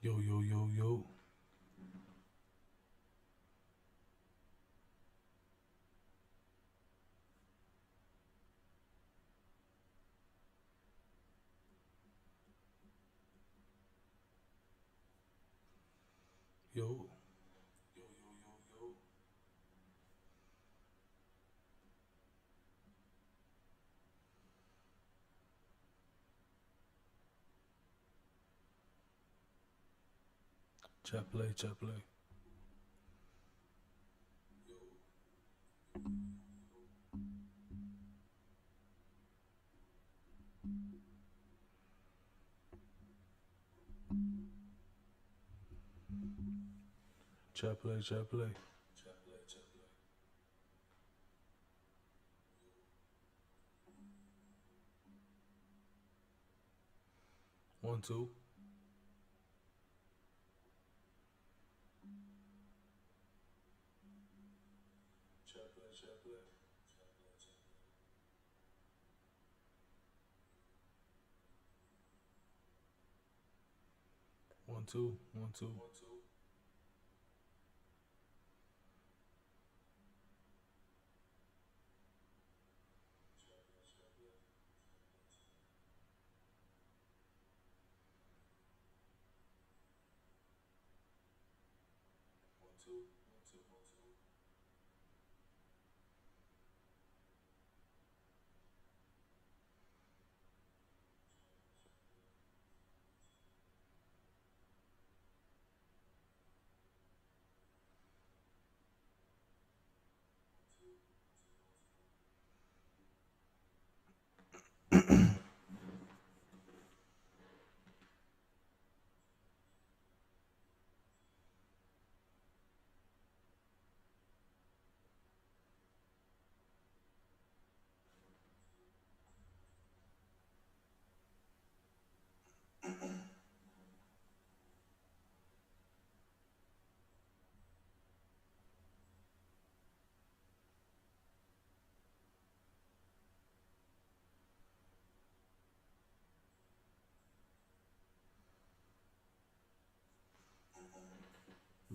Yo, yo, yo, yo. Yo. Yo, yo, yo, yo. Chat play, chat play. Chat play, chat play. Chat play, chat play. 1, 2. Chat play, chat play. 1, 2, 1, 2. 1, 2. 1, 2, 1, 2, 1, 2.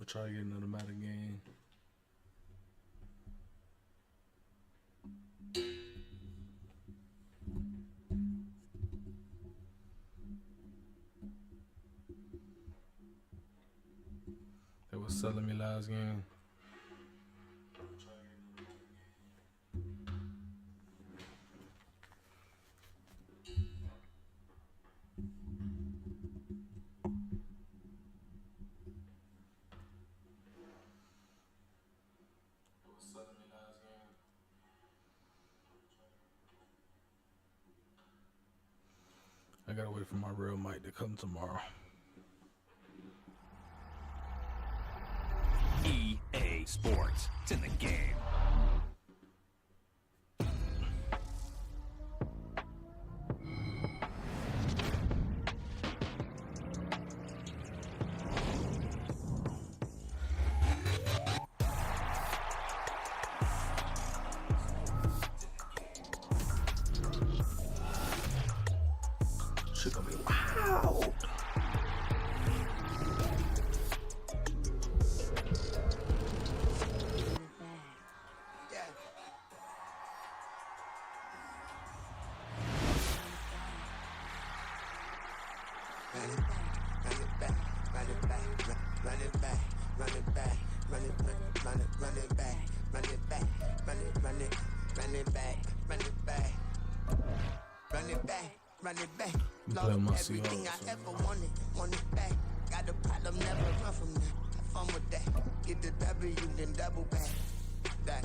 I'm gonna try to get another madden game. They was selling me last game. I gotta wait for my real mic to come tomorrow. EA Sports. It's in the game. Shit gonna be wild. Run it back. Play my Lost everything Seahawks, I ever want it back. Got a problem, never run from that. Have fun with that. Get the W, then double back. That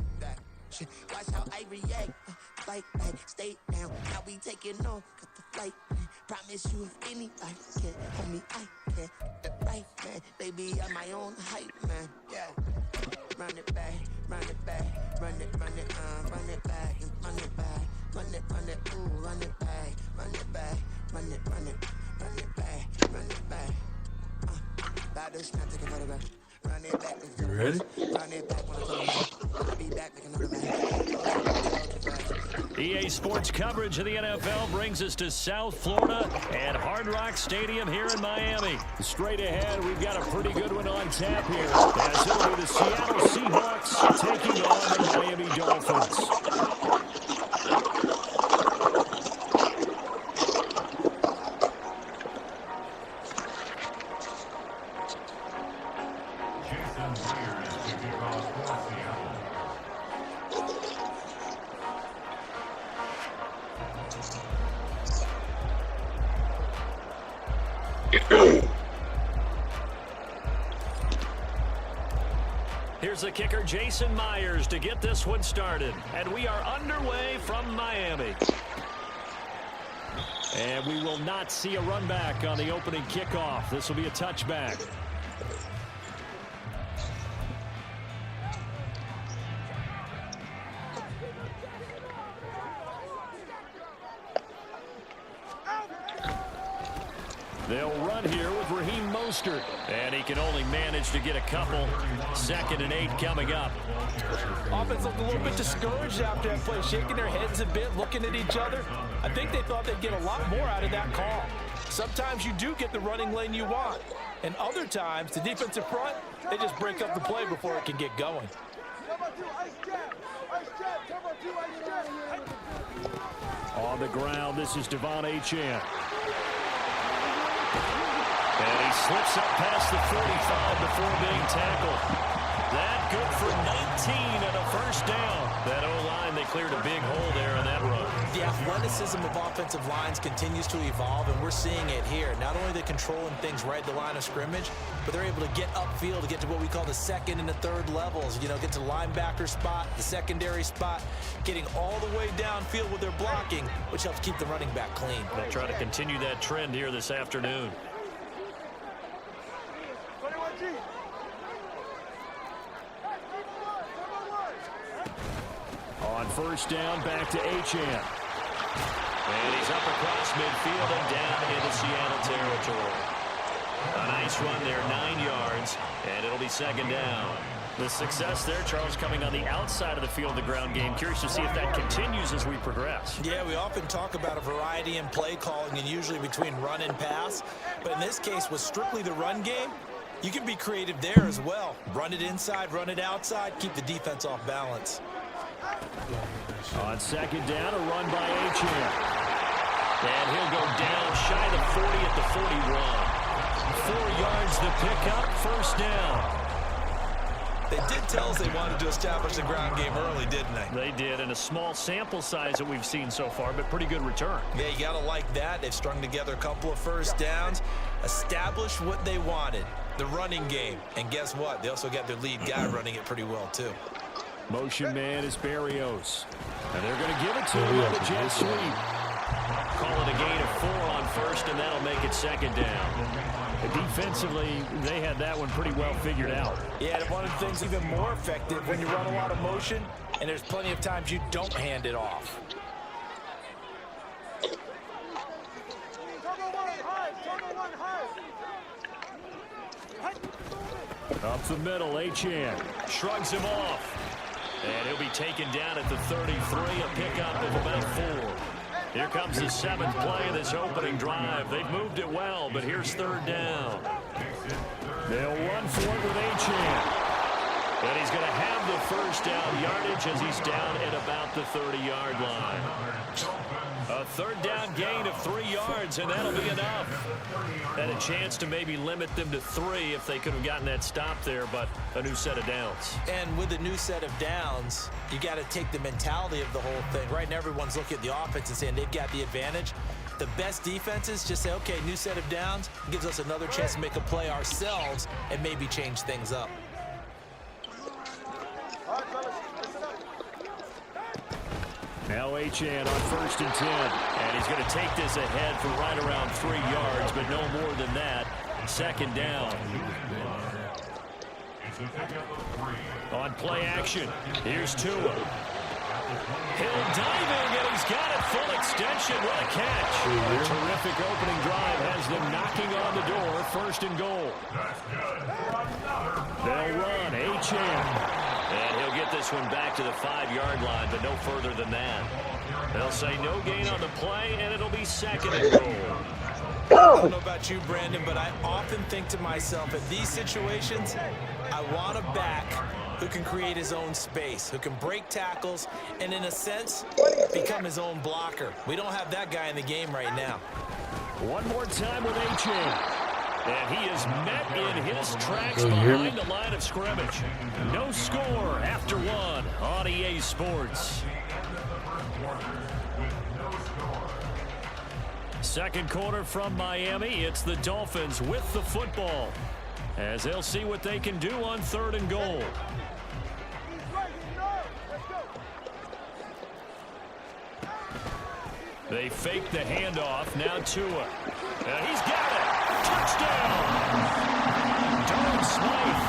shit. Watch how I react. Fight back, stay down. Now we taking on, cut the flight. Promise you if anybody can hold me, I can. The right man, baby, I'm my own hype man. Yeah. Run it back, run it back, run it back, and run it back, run it, ooh, run it back, run it back, run it back, run it back. About this time, take a photograph. Run it back, You ready? run it back when I come back. I'll be back like another man. EA Sports coverage of the NFL brings us to South Florida at Hard Rock Stadium here in Miami. Straight ahead, we've got a pretty good one on tap here, as it'll be the Seattle Seahawks taking on the Miami Dolphins. Here's the kicker, Jason Myers, to get this one started. And we are underway from Miami. And we will not see a run back on the opening kickoff. This will be a touchback. They'll run here with Raheem Mostert. And he can only manage to get a couple. 2nd and 8 coming up. Offense looked a little bit discouraged after that play, shaking their heads a bit, looking at each other. I think they thought they'd get a lot more out of that call. Sometimes you do get the running lane you want. And other times, the defensive front, they just break up the play before it can get going. On the ground, this is Devon Achane. And he slips up past the 45 before being tackled. That good for 19 and a first down. That O-line, they cleared a big hole there in that run. The athleticism of offensive lines continues to evolve, and we're seeing it here. Not only are they controlling things right at the line of scrimmage, but they're able to get upfield to get to what we call the 2nd and the 3rd levels. You know, get to the linebacker spot, the secondary spot, getting all the way downfield with their blocking, which helps keep the running back clean. They'll try to continue that trend here this afternoon. On first down, back to Achane. And he's up across midfield and down into Seattle territory. A nice run there, 9 yards, and it'll be 2nd down. The success there, Charles, coming on the outside of the field, the ground game. Curious to see if that continues as we progress. Yeah, we often talk about a variety in play calling and usually between run and pass. But in this case, with strictly the run game, you can be creative there as well. Run it inside, run it outside, keep the defense off balance. On 2nd down, a run by Achane. And he'll go down shy of 40 at the 41. 4 yards to pick up, first down. They did tell us they wanted to establish the ground game early, didn't they? They did, and a small sample size that we've seen so far, but pretty good return. Yeah, you got to like that. They've strung together a couple of first downs, established what they wanted, the running game. And guess what? They also got their lead guy running it pretty well, too. Motion man is Barrios. And they're going to give it to him on the jet sweep. Call it a gain of 4 on first, and that'll make it 2nd down. Defensively, they had that one pretty well figured out. Yeah, and one of the things even more effective when you run a lot of motion, and there's plenty of times you don't hand it off. Up the middle, Achane shrugs him off. And he'll be taken down at the 33, a pickup of about 4. Here comes the 7th play of this opening drive. They've moved it well, but here's 3rd down. They'll run for it with Achane. And he's going to have the first down yardage as he's down at about the 30-yard line. A 3rd down gain of 3 yards, and that'll be enough. Had a chance to maybe limit them to 3 if they could have gotten that stop there, but a new set of downs. And with a new set of downs, you got to take the mentality of the whole thing. Right now, everyone's looking at the offense and saying they've got the advantage. The best defenses just say, okay, new set of downs, gives us another chance to make a play ourselves and maybe change things up. Now Achane on 1st and 10. And he's going to take this ahead for right around 3 yards, but no more than that. 2nd down. On play action, here's Tua. Hill diving, and he's got it full extension. What a catch. A terrific opening drive has them knocking on the door. 1st and goal. They'll run. Achane. And he'll get this one back to the 5-yard line, but no further than that. They'll say no gain on the play, and it'll be second and goal. I don't know about you, Brandon, but I often think to myself, at these situations, I want a back who can create his own space, who can break tackles, and in a sense, become his own blocker. We don't have that guy in the game right now. One more time with A-Chain. And he is met in his tracks Can you hear behind me? the line of scrimmage. No score after one on EA Sports. Second quarter from Miami. It's the Dolphins with the football, as they'll see what they can do on 3rd and goal. They fake the handoff. Now Tua. And he's got it. Touchdown. Darren Smythe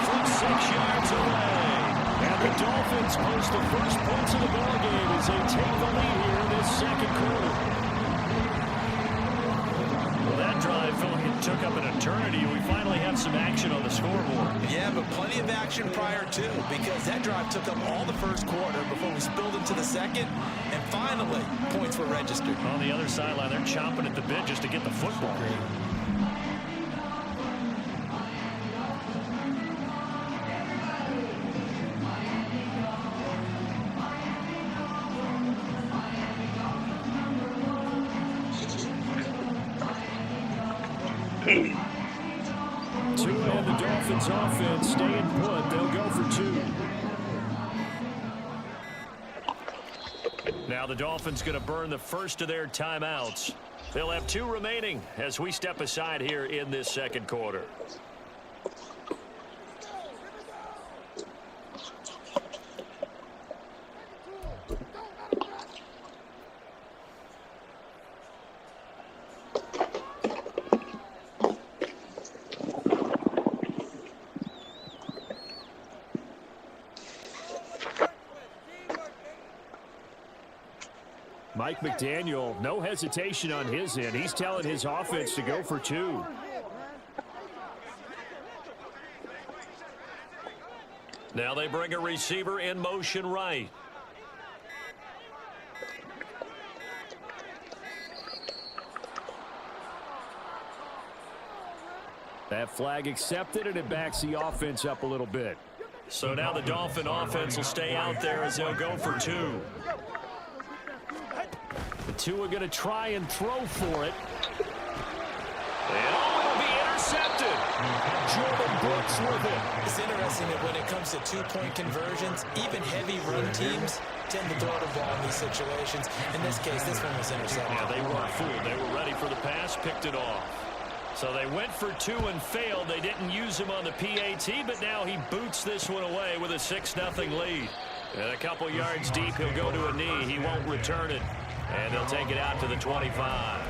from 6 yards away. And the Dolphins post the first points of the ballgame as they take the lead here in this second quarter. Well, that drive felt like it took up an eternity. We finally have some action on the scoreboard. Yeah, but plenty of action prior to, because that drive took up all the first quarter before we spilled into the second, and finally, points were registered. On the other sideline, they're chomping at the bit just to get the football. Tua and the Dolphins offense staying put. They'll go for 2. Now the Dolphins going to burn the first of their timeouts. They'll have 2 remaining as we step aside here in this second quarter. Mike McDaniel, no hesitation on his end. He's telling his offense to go for 2. Now they bring a receiver in motion right. That flag accepted, and it backs the offense up a little bit. So now the Dolphin offense will stay out there as they'll go for 2. The 2 are going to try and throw for it. And it'll be intercepted. Jordan Brooks with it. It's interesting that when it comes to 2-point conversions, even heavy run teams tend to throw the ball in these situations. In this case, this one was intercepted. Yeah, they weren't fooled. They were ready for the pass, picked it off. So they went for 2 and failed. They didn't use him on the PAT, but now he boots this one away with a 6-0 lead. And a couple yards deep, he'll go to a knee. He won't return it. And they'll take it out to the 25.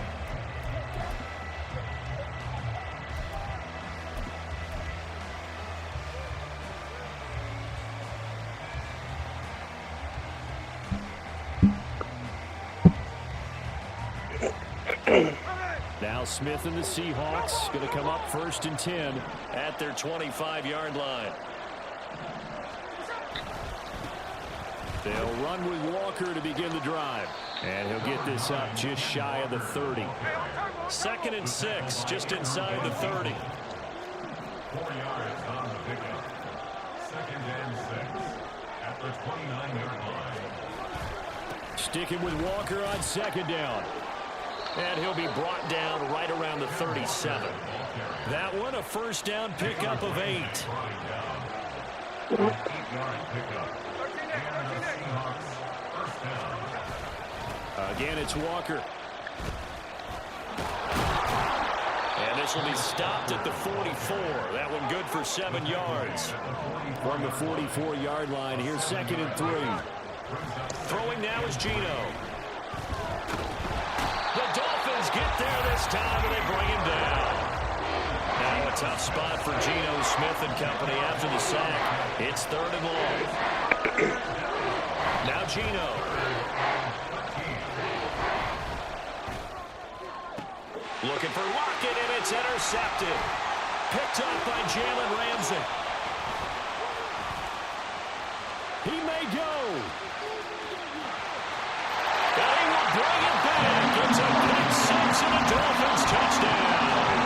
Now Smith and the Seahawks going to come up 1st and 10 at their 25-yard line. They'll run with Walker to begin the drive. And he'll get this up just shy of the 30. 2nd and 6, just inside the 30. 4 yards on the pickup. 2nd and 6 at the 29-yard line. Sticking with Walker on 2nd down. And he'll be brought down right around the 37. That one a 1st down pickup of 8. 8-yard pickup. And the Seahawks 1st down. Again, it's Walker. And this will be stopped at the 44. That one good for 7 yards. From the 44-yard line, here's 2nd and 3. Throwing now is Geno. The Dolphins get there this time, and they bring him down. Now a tough spot for Geno Smith and company after the sack. It's 3rd and long. Now Geno. Looking for Lockett, and it's intercepted. Picked up by Jalen Ramsey. and a Dolphins touchdown.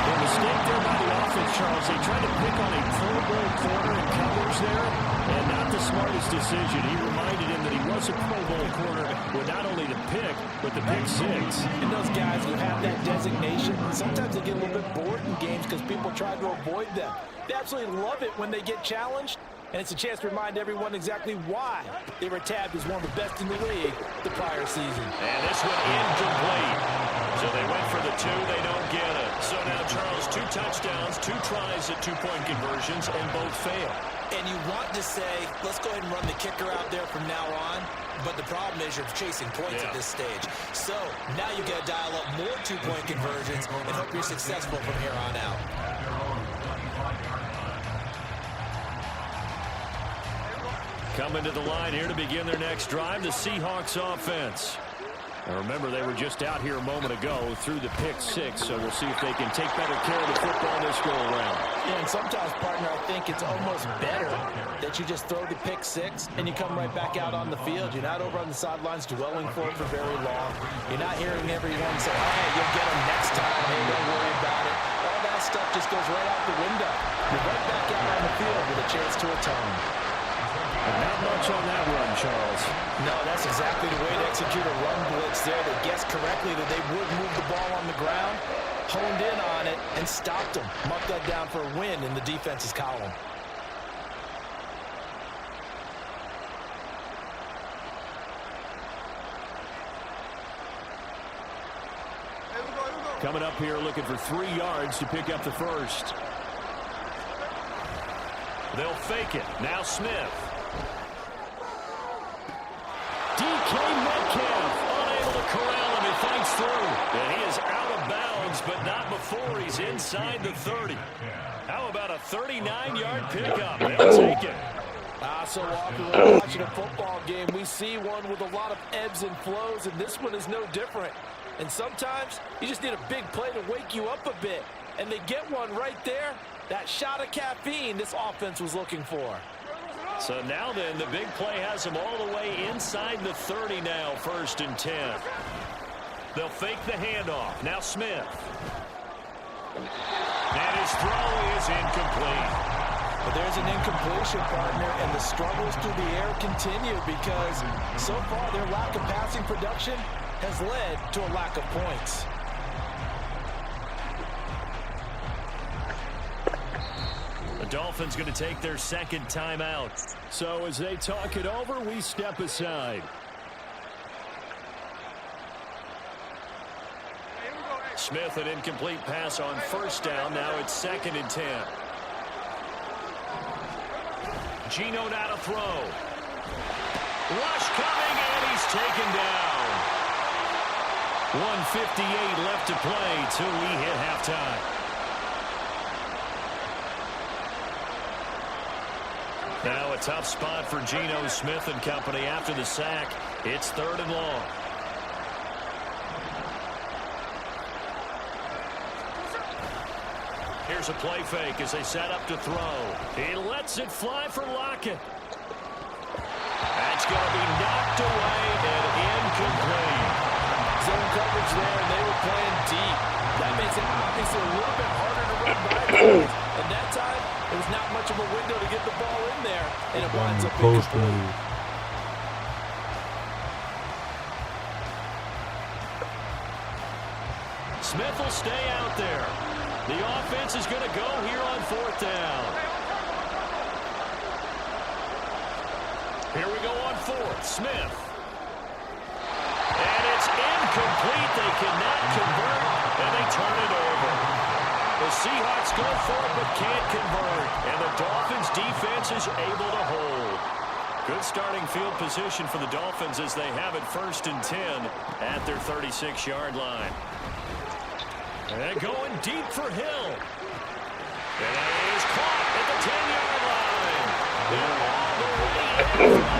The mistake there by the offense, Charles, they tried to pick on a Pro Bowl corner in coverage there, and not the smartest decision. He reminded him that he was a Pro Bowl corner with not only the pick, but the pick six. And those guys who have that designation, sometimes they get a little bit bored in games because people try to avoid them. They absolutely love it when they get challenged, and it's a chance to remind everyone exactly why they were tabbed as one of the best in the league the prior season. And this one incomplete. So they went for the two, they don't get it. So now, Charles, 2 touchdowns, 2 tries at 2-point conversions, and both fail. And you want to say, let's go ahead and run the kicker out there from now on, but the problem is you're chasing points at this stage. So now you got to dial up more 2-point conversions and hope you're successful from here on out. Coming to the line here to begin their next drive, the Seahawks offense. Now remember, they were just out here a moment ago through the pick six, so we'll see if they can take better care of the football this go-around. Yeah, and sometimes, partner, I think it's almost better that you just throw the pick six and you come right back out on the field. You're not over on the sidelines dwelling for it for very long. You're not hearing everyone say, oh, hey, you'll get them next time. Hey, don't worry about it. All that stuff just goes right out the window. You're right back out on the field with a chance to atone. And not much on that run, Charles. No, that's exactly the way to execute a run blitz there. They guessed correctly that they would move the ball on the ground, honed in on it, and stopped them. Marked that down for a win in the defense's column. Coming up here looking for 3 yards to pick up the first. They'll fake it. Now Smith. DK Metcalf unable to corral him. He fights through. And he is out of bounds, but not before he's inside the 30. How about a 39-yard pickup? They'll take it. So often when we're watching a football game, we see one with a lot of ebbs and flows, and this one is no different. And sometimes you just need a big play to wake you up a bit. And they get one right there. That shot of caffeine this offense was looking for. So now then, the big play has them all the way inside the 30 now, 1st and 10. They'll fake the handoff. Now Smith. And his throw is incomplete. But there's an incompletion, partner, and the struggles through the air continue because so far their lack of passing production has led to a lack of points. The Dolphins going to take their 2nd timeout. So as they talk it over, we step aside. Smith, an incomplete pass on 1st down. Now it's 2nd and 10. Geno now to throw. Rush coming, and he's taken down. 1:58 left to play till we hit halftime. Now a tough spot for Geno Smith and company after the sack. It's 3rd and long. Here's a play fake as they set up to throw. He lets it fly for Lockett. That's going to be knocked away and incomplete. Zone coverage there, and they were playing deep. That makes it obviously a little bit harder to run by guys. And that time, there was not much of a window to get the ball in there, and it winds up incomplete. Smith will stay out there. The offense is going to go here on 4th down. Here we go on 4th. Smith. And it's incomplete. They cannot convert, and they turn it over. The Seahawks go for it but can't convert, and the Dolphins defense is able to hold. Good starting field position for the Dolphins as they have it 1st and 10 at their 36-yard line. And going deep for Hill. And he is caught at the 10-yard line. They're all the way in